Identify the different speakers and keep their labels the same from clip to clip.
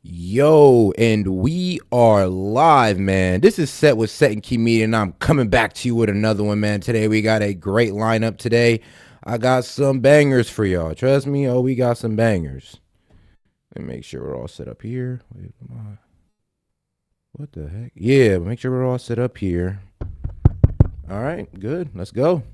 Speaker 1: Yo, and we are live, man. This is Set with Set and Kimmel, and I'm coming back to you with another one, man. Today we got a great lineup today. I got some bangers for y'all. Trust me, we got some bangers. Let me make sure we're all set up here. Wait, come on. What the heck? Yeah, make sure we're all set up here. All right, good. Let's go.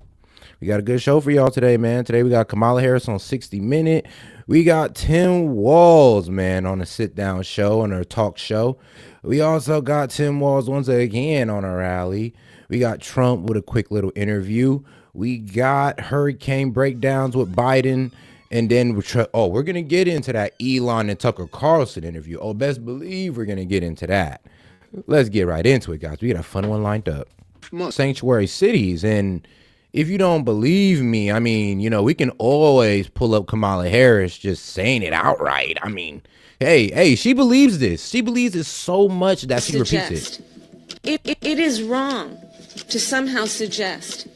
Speaker 1: We got a good show for y'all today, man. Today we got Kamala Harris on 60 Minute. We got Tim Walz, man, on a sit-down show, on our talk show. We also got Tim Walz once again on our rally. We got Trump with a quick little interview. We got hurricane breakdowns with Biden. And then we're going to get into that Elon and Tucker Carlson interview. Oh, best believe we're going to get into that. Let's get right into it, guys. We got a fun one lined up. Sanctuary cities. And if you don't believe me, I mean, you know, we can always pull up Kamala Harris just saying it outright. I mean, hey, she believes this. She believes it so much that she repeats it.
Speaker 2: It is wrong to somehow suggest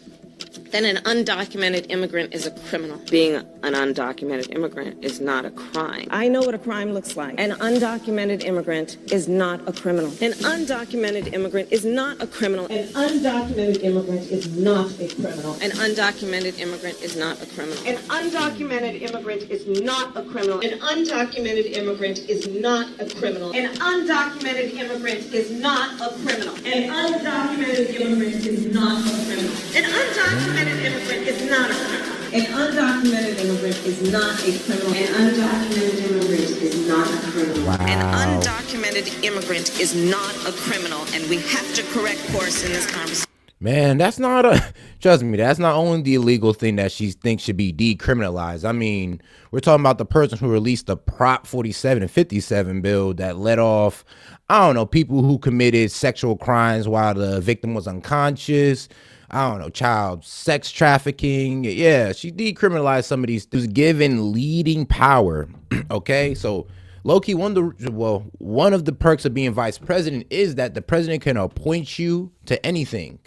Speaker 2: that an undocumented immigrant is a criminal. Being an undocumented immigrant is not a crime. I know what a crime looks like. An undocumented immigrant is not a criminal. An undocumented immigrant is not a criminal. An undocumented immigrant is not a criminal. An undocumented immigrant is not a criminal. An undocumented immigrant is not a criminal. An undocumented immigrant is not a criminal. An undocumented immigrant is not a criminal. An undocumented immigrant is not a criminal. An undocumented immigrant is not a criminal. An undocumented immigrant is not a criminal. An undocumented immigrant is not a criminal.
Speaker 1: Wow.
Speaker 2: An undocumented immigrant is not a criminal, and we have to correct course in this conversation.
Speaker 1: Man, that's not trust me, that's not only the illegal thing that she thinks should be decriminalized. I mean, we're talking about the person who released the Prop 47 and 57 bill that let off, I don't know, people who committed sexual crimes while the victim was unconscious. I don't know, child sex trafficking. Yeah, she decriminalized some of these. She was given leading power. Okay, so low-key, one of the perks of being vice president is that the president can appoint you to anything,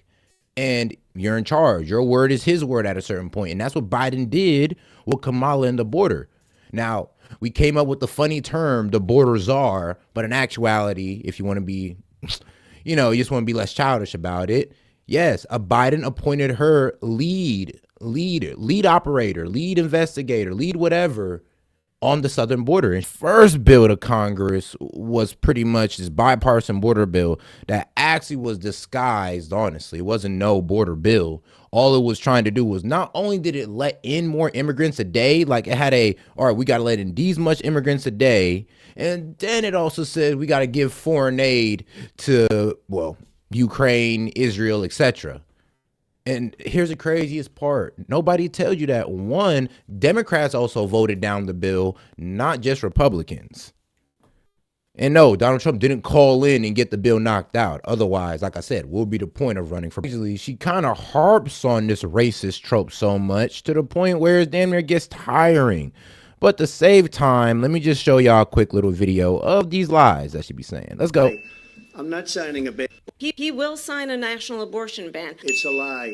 Speaker 1: and you're in charge. Your word is his word at a certain point, and that's what Biden did with Kamala and the border. Now, we came up with the funny term, the border czar, but in actuality, if you want to be, you just want to be less childish about it. Yes, a Biden appointed her lead operator, lead investigator, lead whatever on the southern border. And first bill to Congress was pretty much this bipartisan border bill that actually was disguised, honestly. It wasn't no border bill. All it was trying to do was not only did it let in more immigrants a day, like it had all right, we got to let in these much immigrants a day. And then it also said we got to give foreign aid to, Ukraine, Israel, etc. And here's the craziest part. Nobody tells you that, one, Democrats also voted down the bill, not just Republicans. And no, Donald Trump didn't call in and get the bill knocked out. Otherwise, like I said, what would be the point of running for president? She kind of harps on this racist trope so much to the point where it damn near gets tiring. But to save time, let me just show y'all a quick little video of these lies that she be saying. Let's go.
Speaker 3: I'm not signing a ban.
Speaker 2: He will sign a national abortion ban.
Speaker 3: It's a lie.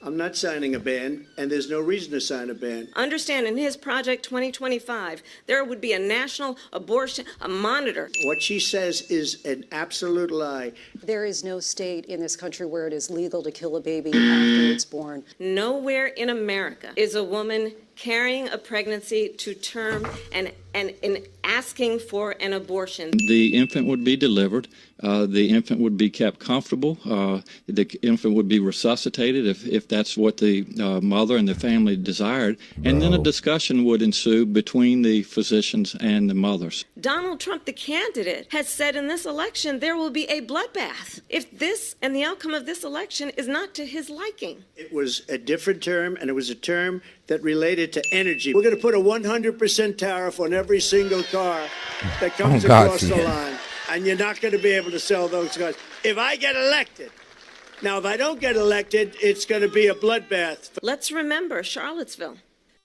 Speaker 3: I'm not signing a ban, and there's no reason to sign a ban.
Speaker 2: Understand, in his Project 2025, there would be a national abortion, a monitor.
Speaker 3: What she says is an absolute lie.
Speaker 4: There is no state in this country where it is legal to kill a baby after it's born.
Speaker 2: Nowhere in America is a woman carrying a pregnancy to term and asking for an abortion.
Speaker 5: The infant would be delivered. The infant would be kept comfortable. The infant would be resuscitated if that's what the mother and the family desired. And then a discussion would ensue between the physicians and the mothers.
Speaker 2: Donald Trump, the candidate, has said in this election there will be a bloodbath if this and the outcome of this election is not to his liking.
Speaker 3: It was a different term, and it was a term that related to energy. We're going to put a 100% tariff on every single car that comes across the line, and you're not going to be able to sell those cars. If I get elected, now if I don't get elected, it's going to be a bloodbath.
Speaker 2: Let's remember Charlottesville.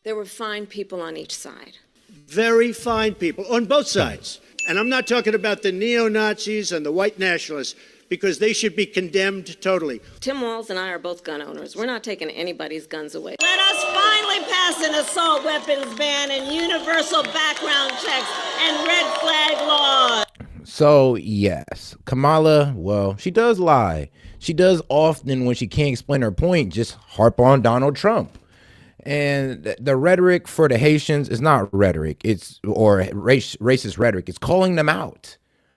Speaker 2: There were fine people on each side.
Speaker 3: Very fine people on both sides. And I'm not talking about the neo-Nazis and the white nationalists. because they should be condemned totally.
Speaker 2: Tim Walz and I are both gun owners. We're not taking anybody's guns away.
Speaker 6: Let us finally pass an assault weapons ban and universal background checks and red flag laws.
Speaker 1: So, yes, Kamala, well, she does lie. She does often, when she can't explain her point, just harp on Donald Trump. And the rhetoric for the Haitians is not rhetoric, racist rhetoric. It's calling them out.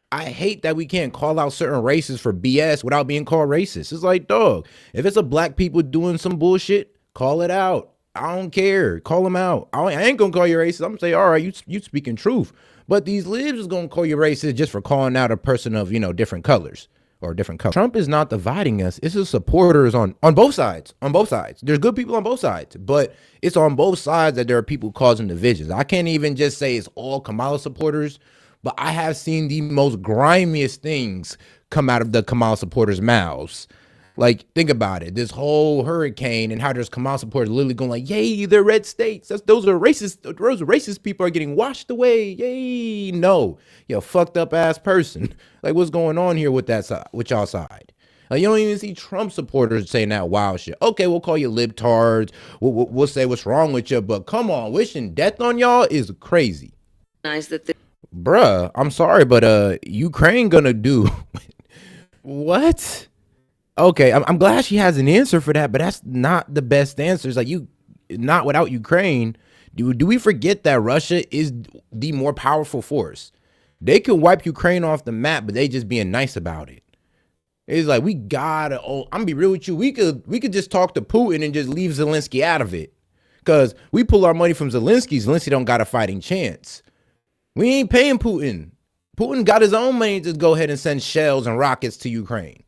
Speaker 1: I hate that we can't call out certain races for BS without being called racist. It's like, dog, if it's a black people doing some bullshit, call it out. I don't care. Call them out. I ain't gonna call you racist. I'm gonna say, all right, you speaking truth. But these libs is gonna call you racist just for calling out a person of, different colors or different colors. Trump is not dividing us. It's his supporters on both sides. On both sides. There's good people on both sides, but it's on both sides that there are people causing divisions. I can't even just say it's all Kamala supporters, but I have seen the most grimiest things come out of the Kamala supporters' mouths. Like, think about it. This whole hurricane and how there's Kamala supporters literally going like, yay, they're red states. Those are racist. Those racist people are getting washed away. Yay. No, you fucked up ass person. Like, what's going on here with that side, with y'all side? Like, you don't even see Trump supporters saying that wild shit. Okay, we'll call you libtards. We'll say what's wrong with you. But come on, wishing death on y'all is crazy. Bruh, I'm sorry, but Ukraine gonna do what? Okay, I'm glad she has an answer for that, but that's not the best answer. It's like, not without Ukraine. Do we forget that Russia is the more powerful force? They can wipe Ukraine off the map, but they just being nice about it. It's like, we gotta, I'm gonna be real with you. We could just talk to Putin and just leave Zelensky out of it. Cause we pull our money from Zelensky. Zelensky don't got a fighting chance. We ain't paying Putin. Putin got his own money to go ahead and send shells and rockets to Ukraine.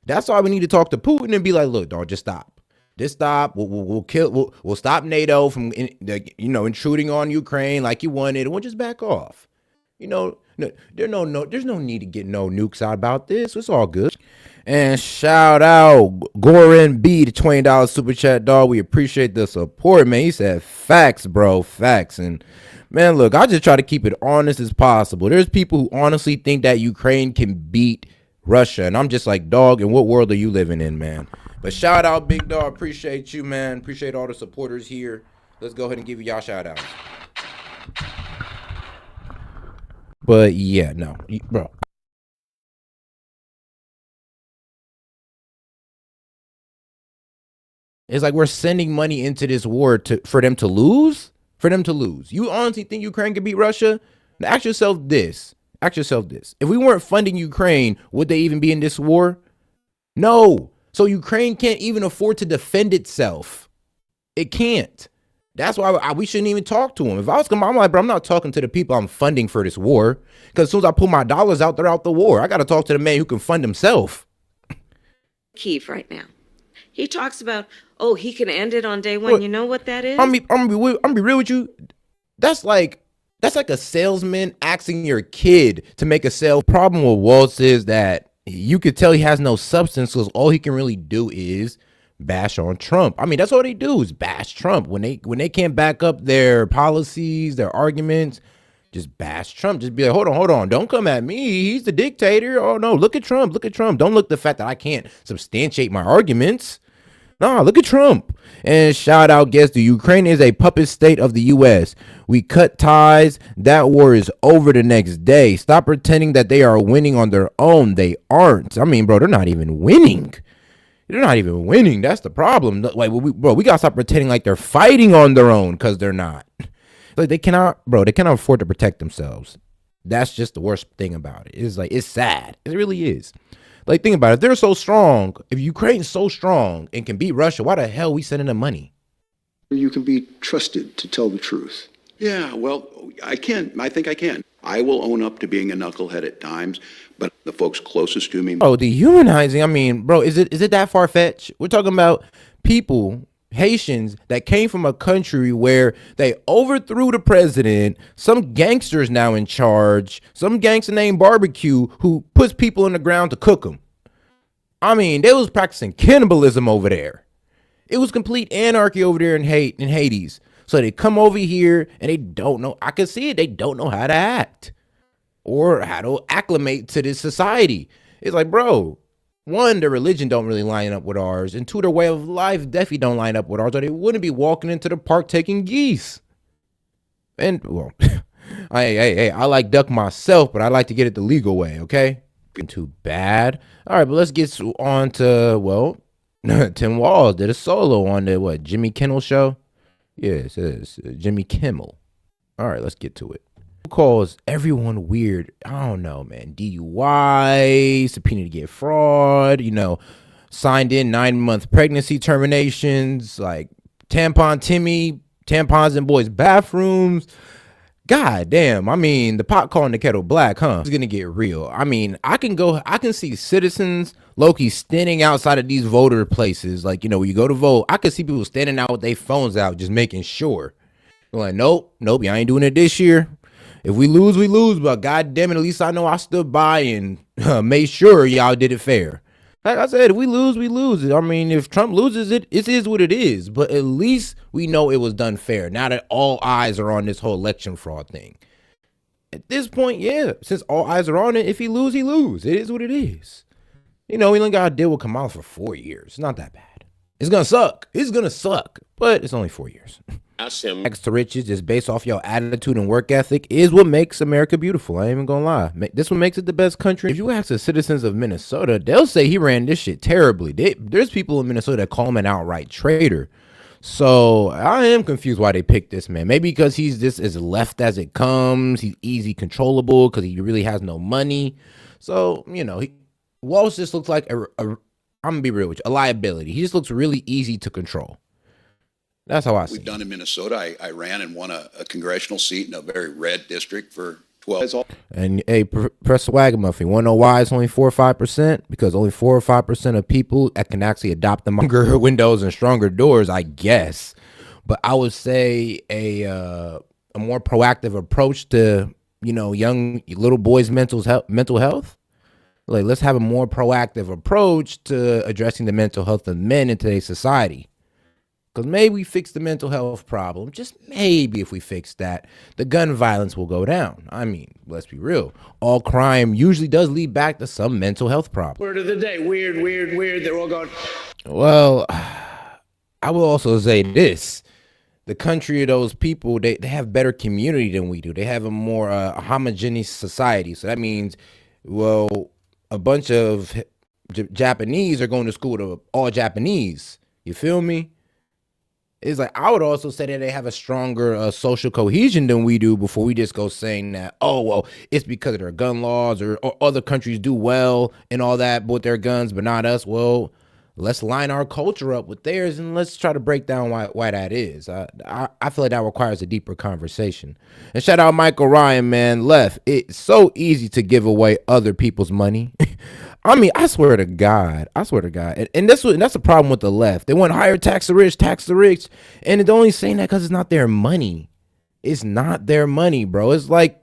Speaker 1: That's why we need to talk to Putin and be like, look, dog, just stop. Just stop. We'll stop NATO from, intruding on Ukraine like you wanted, and we'll just back off. There's no need to get no nukes out about this. It's all good. And shout out Goran B, the $20 super chat, dog. We appreciate the support, man. He said facts, bro, facts. And man, look, I just try to keep it honest as possible. There's people who honestly think that Ukraine can beat Russia, and I'm just like, dog, in what world are you living in, man? But shout out, big dog. Appreciate you, man. Appreciate all the supporters here. Let's go ahead and give y'all shout outs. But yeah, no, bro. It's like we're sending money into this war for them to lose? For them to lose. You honestly think Ukraine can beat Russia? Now ask yourself this. If we weren't funding Ukraine, would they even be in this war? No. So Ukraine can't even afford to defend itself. It can't. That's why we shouldn't even talk to them. If I was I'm like, bro, I'm not talking to the people I'm funding for this war. Because as soon as I pull my dollars out, they're out the war. I got to talk to the man who can fund himself.
Speaker 2: Kyiv right now. He talks about, he can end it on day one.
Speaker 1: Look,
Speaker 2: you know what that is?
Speaker 1: I'm gonna be real with you. That's like a salesman asking your kid to make a sale. Problem with Waltz is that you could tell he has no substance, because all he can really do is bash on Trump. I mean, that's all they do is bash Trump. When they can't back up their policies, their arguments, just bash Trump. Just be like, hold on. Don't come at me. He's the dictator. Oh no, look at Trump. Don't look at the fact that I can't substantiate my arguments. No, look at Trump. And shout out, guess the Ukraine is a puppet state of the U.S. We cut ties. That war is over the next day. Stop pretending that they are winning on their own. They aren't. I mean, bro, they're not even winning. That's the problem. Like, we gotta stop pretending like they're fighting on their own, because they're not. Like, they cannot afford to protect themselves. That's just the worst thing about it. It's like, it's sad. It really is. Like, think about it. If they're so strong, if Ukraine's so strong and can beat Russia, why the hell are we sending them money?
Speaker 7: You can be trusted to tell the truth.
Speaker 8: Yeah, well, I can. I think I can. I will own up to being a knucklehead at times, but the folks closest to me.
Speaker 1: Oh, dehumanizing. I mean, bro, is it that far-fetched? We're talking about people, Haitians, that came from a country where they overthrew the president. Some gangsters now in charge. Some gangster named Barbecue who puts people in the ground to cook them. I mean, they was practicing cannibalism over there. It was complete anarchy over there in Hades. So they come over here and they don't know. I can see it. They don't know how to act or how to acclimate to this society. It's like, bro, one, their religion don't really line up with ours, and two, their way of life definitely don't line up with ours, or they wouldn't be walking into the park taking geese. And well, I like duck myself, but I like to get it the legal way, okay? Too bad. All right, but let's get on to, well, Tim Walz did a solo on the Jimmy Kimmel show. Yes, it is Jimmy Kimmel. All right, let's get to it. Who calls everyone weird? I don't know, man. DUI, subpoena to get fraud, signed in 9-month pregnancy terminations, like tampon Timmy, tampons in boys' bathrooms. God damn. I mean, the pot calling the kettle black, huh? It's gonna get real. I mean, I can see citizens low-key standing outside of these voter places. Like, when you go to vote, I can see people standing out with their phones out, just making sure. They're like, nope, y'all ain't doing it this year. If we lose, we lose. But God damn it, at least I know I stood by and made sure y'all did it fair. Like I said, if we lose, we lose. I mean, if Trump loses it, it is what it is. But at least we know it was done fair. Now that all eyes are on this whole election fraud thing. At this point, yeah, since all eyes are on it, if he lose, he lose. It is what it is. We only got to deal with Kamala for 4 years. It's not that bad. It's going to suck. It's going to suck. But it's only 4 years. Next to riches, just based off your attitude and work ethic, is what makes America beautiful. I ain't even gonna lie. This what makes it the best country. If you ask the citizens of Minnesota, they'll say he ran this shit terribly. There's people in Minnesota that call him an outright traitor. So I am confused why they picked this man. Maybe because he's just as left as it comes. He's easy controllable because he really has no money. So, Walz just looks like I'm gonna be real with you, a liability. He just looks really easy to control. That's how I see it.
Speaker 8: We've done in Minnesota. I ran and won a congressional seat in a very red district for 12.
Speaker 1: And hey, press Swagamuffin. You want to know why it's only 4 or 5%? Because only 4 or 5% of people that can actually adopt the longer windows and stronger doors, I guess. But I would say a more proactive approach to young little boys' mental health. Like, let's have a more proactive approach to addressing the mental health of men in today's society. Because maybe we fix the mental health problem. Just maybe if we fix that, the gun violence will go down. I mean, let's be real. All crime usually does lead back to some mental health problem.
Speaker 3: Word of the day. Weird, weird, weird. They're all going.
Speaker 1: Well, I will also say this. The country of those people, they have better community than we do. They have a more homogeneous society. So that means, well, a bunch of Japanese are going to school to all Japanese. You feel me? It's like, I would also say that they have a stronger social cohesion than we do before we just go saying that, oh, well, it's because of their gun laws or other countries do well and all that with their guns, but not us. Well, let's line our culture up with theirs and let's try to break down why that is. I feel like that requires a deeper conversation. And shout out Michael Ryan, man. Left, it's so easy to give away other people's money. I mean, I swear to God. And that's the problem with the left. They want higher tax the rich. And they're only saying that because it's not their money. It's not their money, bro. It's like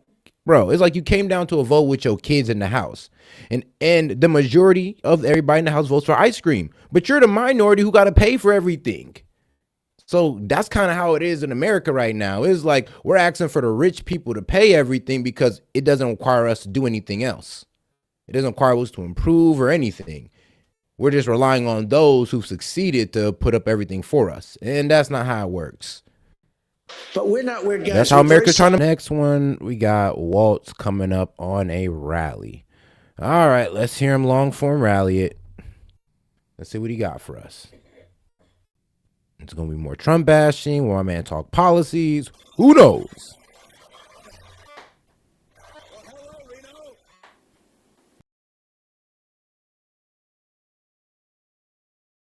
Speaker 1: you came down to a vote with your kids in the house. And the majority of everybody in the house votes for ice cream. But you're the minority who got to pay for everything. So that's kind of how it is in America right now. It's like we're asking for the rich people to pay everything because it doesn't require us to do anything else. It doesn't require us to improve or anything. We're just relying on those who've succeeded to put up everything for us. And that's not how it works.
Speaker 3: But we're not weird guys.
Speaker 1: That's how America's trying to. Next one, we got Walz coming up on a rally. All right, let's hear him long form rally it. Let's see what he got for us. It's going to be more Trump bashing. Will my man talk policies? Who knows?